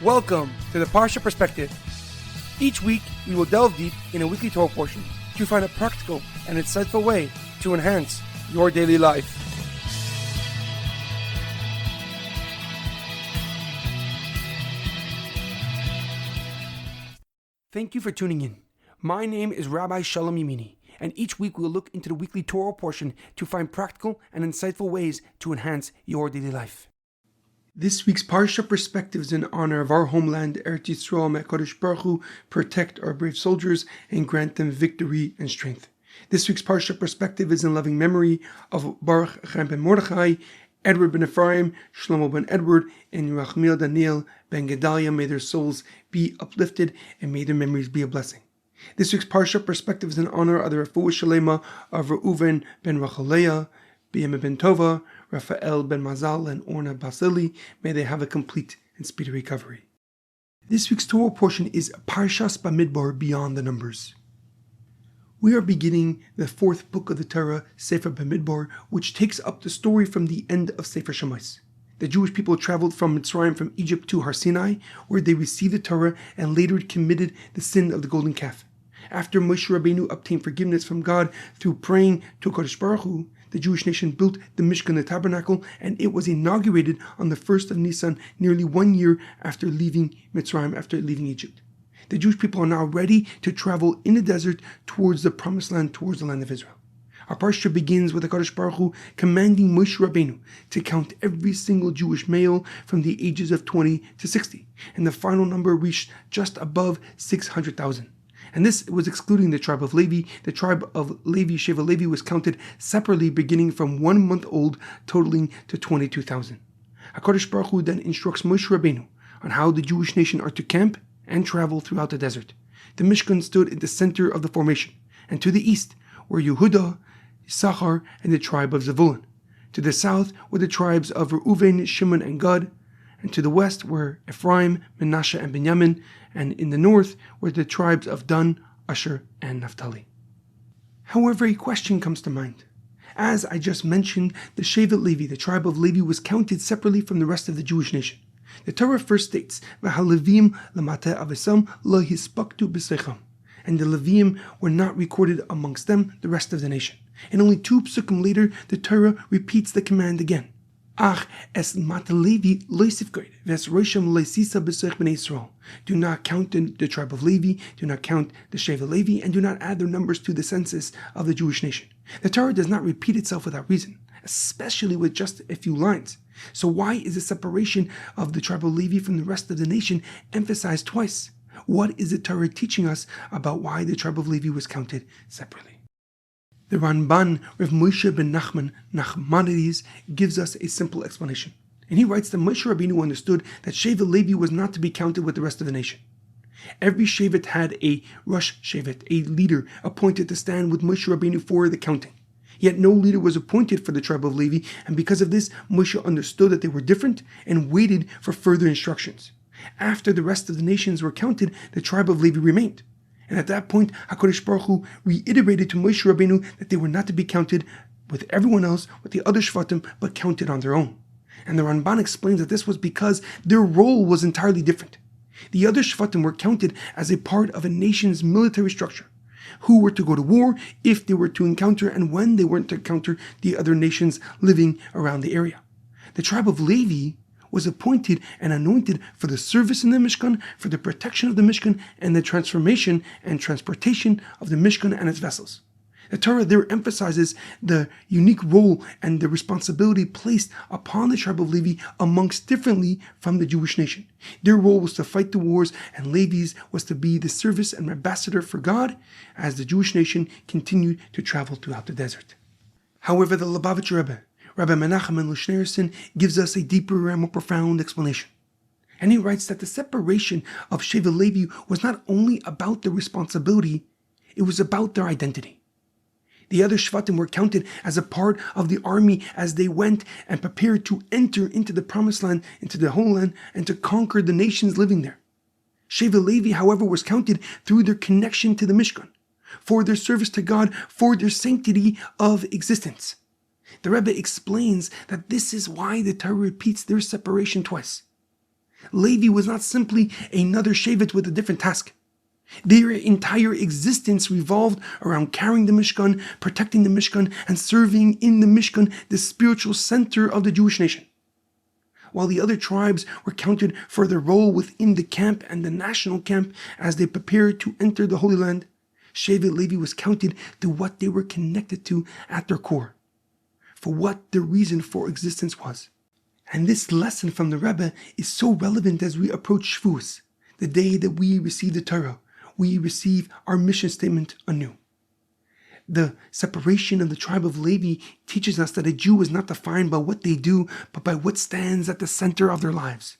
Welcome to the Parsha Perspective. Each week, we will delve deep in a weekly Torah portion to find a practical and insightful way to enhance your daily life. Thank you for tuning in. My name is Rabbi Shalom Yamini, and each week we will look into the weekly Torah portion to find practical and insightful ways to enhance your daily life. This week's Parsha Perspective is in honor of our homeland, Eretz Yisrael. May HaKadosh Baruch Hu protect our brave soldiers and grant them victory and strength. This week's Parsha Perspective is in loving memory of Baruch Chaim ben Mordechai, Edward ben Ephraim, Shlomo ben Edward, and Yerachmiel Daniel ben Gedaliah. May their souls be uplifted and may their memories be a blessing. This week's Parsha Perspective is in honor of the Refuah Shalema of Reuven ben Rachaleah, B'yem ben Tova, Raphael ben Mazal, and Orna Basili. May they have a complete and speedy recovery. This week's Torah portion is Parshas Bamidbar, Beyond the Numbers. We are beginning the fourth book of the Torah, Sefer Bamidbar, which takes up the story from the end of Sefer Shavuos. The Jewish people traveled from Mitzrayim, from Egypt, to Har Sinai, where they received the Torah and later committed the sin of the golden calf. After Moshe Rabbeinu obtained forgiveness from God through praying to HaKadosh Baruch Hu, the Jewish nation built the Mishkan, the tabernacle, and it was inaugurated on the 1st of Nisan, nearly 1 year after leaving Mitzrayim, after leaving Egypt. The Jewish people are now ready to travel in the desert towards the promised land, towards the land of Israel. Our Parsha begins with HaKadosh Baruch Hu commanding Moshe Rabbeinu to count every single Jewish male from the ages of 20 to 60, and the final number reached just above 600,000. And this was excluding the tribe of Levi. The tribe of Levi, Sheva Levi, was counted separately beginning from 1 month old, totaling to 22,000. HaKadosh Baruch Hu then instructs Moshe Rabbeinu on how the Jewish nation are to camp and travel throughout the desert. The Mishkan stood at the center of the formation, and to the east were Yehuda, Issachar, and the tribe of Zevulun. To the south were the tribes of Reuven, Shimon, and Gad, and to the west were Ephraim, Manasseh, and Benjamin, and in the north were the tribes of Dan, Asher, and Naphtali. However, a question comes to mind. As I just mentioned, the Shevet Levi, the tribe of Levi, was counted separately from the rest of the Jewish nation. The Torah first states, "V'halevim lamate avesam lo hispaktu b'seicham," and the Leviim were not recorded amongst them, the rest of the nation. And only 2 psukim later, the Torah repeats the command again. Ach es mat Levi lo yisifkod, v'es rosham lo yisisa b'seich b'nei Yisrael. Do not count the tribe of Levi, do not count the Shevet Levi, and do not add their numbers to the census of the Jewish nation. The Torah does not repeat itself without reason, especially with just a few lines. So why is the separation of the tribe of Levi from the rest of the nation emphasized twice? What is the Torah teaching us about why the tribe of Levi was counted separately? The Ramban, Rav Moshe ben Nachmanides, gives us a simple explanation. And he writes that Moshe Rabbeinu understood that Shevet Levi was not to be counted with the rest of the nation. Every Shevet had a Rosh Shevet, a leader appointed to stand with Moshe Rabbeinu for the counting. Yet no leader was appointed for the tribe of Levi, and because of this, Moshe understood that they were different and waited for further instructions. After the rest of the nations were counted, the tribe of Levi remained. And at that point, HaKadosh Baruch Hu reiterated to Moshe Rabbeinu that they were not to be counted with everyone else, with the other Shvatim, but counted on their own. And the Ramban explains that this was because their role was entirely different. The other Shvatim were counted as a part of a nation's military structure, who were to go to war if they were to encounter and when they weren't to encounter the other nations living around the area. The tribe of Levi was appointed and anointed for the service in the Mishkan, for the protection of the Mishkan, and the transformation and transportation of the Mishkan and its vessels. The Torah there emphasizes the unique role and the responsibility placed upon the tribe of Levi amongst differently from the Jewish nation. Their role was to fight the wars, and Levi's was to be the service and ambassador for God as the Jewish nation continued to travel throughout the desert. However, the Lubavitcher Rebbe, Rabbi Menachem and Lushnerson, gives us a deeper and more profound explanation. And he writes that the separation of Shevet Levi was not only about their responsibility, it was about their identity. The other Shvatim were counted as a part of the army as they went and prepared to enter into the promised land, into the Holy Land, and to conquer the nations living there. Shevet Levi, however, was counted through their connection to the Mishkan, for their service to God, for their sanctity of existence. The Rebbe explains that this is why the Torah repeats their separation twice. Levi was not simply another shevet with a different task. Their entire existence revolved around carrying the Mishkan, protecting the Mishkan, and serving in the Mishkan, the spiritual center of the Jewish nation. While the other tribes were counted for their role within the camp and the national camp as they prepared to enter the Holy Land, Shevet Levi was counted to what they were connected to at their core, for what their reason for existence was. And this lesson from the Rebbe is so relevant as we approach Shavuos, the day that we receive the Torah. We receive our mission statement anew. The separation of the tribe of Levi teaches us that a Jew is not defined by what they do, but by what stands at the center of their lives.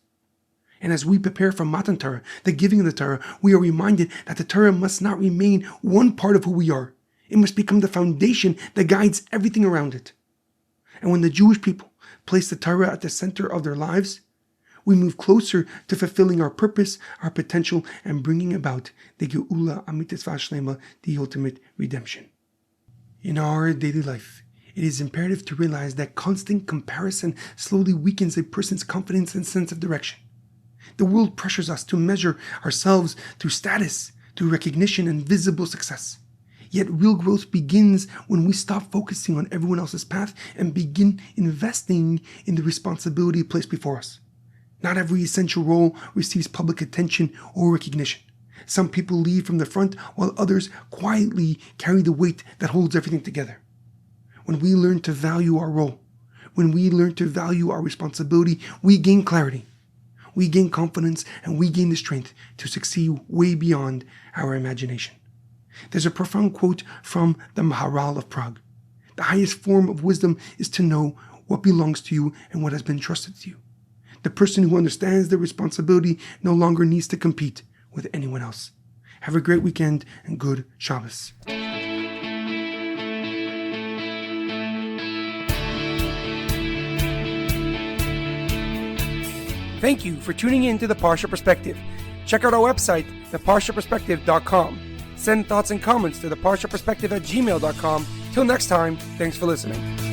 And as we prepare for Matan Torah, the giving of the Torah, we are reminded that the Torah must not remain one part of who we are. It must become the foundation that guides everything around it. And when the Jewish people place the Torah at the center of their lives, we move closer to fulfilling our purpose, our potential, and bringing about the Geula Amitis Vashlema, the ultimate redemption. In our daily life, it is imperative to realize that constant comparison slowly weakens a person's confidence and sense of direction. The world pressures us to measure ourselves through status, through recognition and visible success. Yet real growth begins when we stop focusing on everyone else's path and begin investing in the responsibility placed before us. Not every essential role receives public attention or recognition. Some people lead from the front while others quietly carry the weight that holds everything together. When we learn to value our role, when we learn to value our responsibility, we gain clarity, we gain confidence, and we gain the strength to succeed way beyond our imagination. There's a profound quote from the Maharal of Prague. The highest form of wisdom is to know what belongs to you and what has been trusted to you. The person who understands their responsibility no longer needs to compete with anyone else. Have a great weekend and good Shabbos. Thank you for tuning in to the Parsha Perspective. Check out our website, theparshaperspective.com. Send thoughts and comments to theparshaperspective@gmail.com. Till next time, thanks for listening.